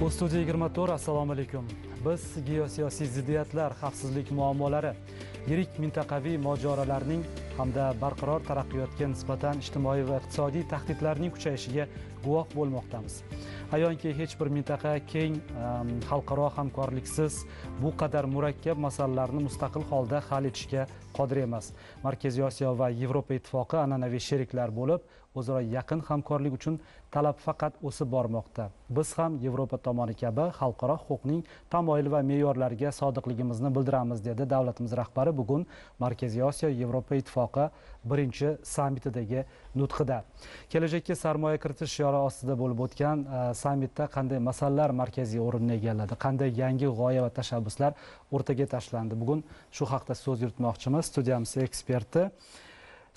Bu Studiya 24, assalomu alaykum. Biz geosiyosiy ziddiyatlar, xavfsizlik muammolari, yirik mintaqaviy mojarolarning hamda barqaror taraqqiyotga nisbatan ijtimoiy va iqtisodiy tahdidlarning kuchayishiga guvoh bo'lmoqdamiz. Ayonki hech bir mintaqa keng xalqaro hamkorliksiz bu qadar murakkab masalalarni mustaqil holda hal etishga qodir emas. Markaziy Osiyo va Yevropa ittifoqi an'anaviy sheriklar bo'lib, o'zaro yaqin hamkorlik uchun talab faqat o'sib bormoqda. Biz ham Yevropa tomoni kabi xalqaro huquqning tamoyil va me'yorlariga sodiqligimizni bildiramiz, dedi davlatimiz rahbari bugun Markaziy Osiyo Yevropa ittifoqi birinchi sammitidagi nutqida. Kelajakka sarmoya kiritish shiori ostida bo'lib o'tgan sammitda qanday masalalar markaziy o'rinni egalladi, qanday yangi g'oya va tashabbuslar o'rtaga tashlandi. Bugun shu haqda so'z yuritmoqchimiz. Studiyamiz eksperti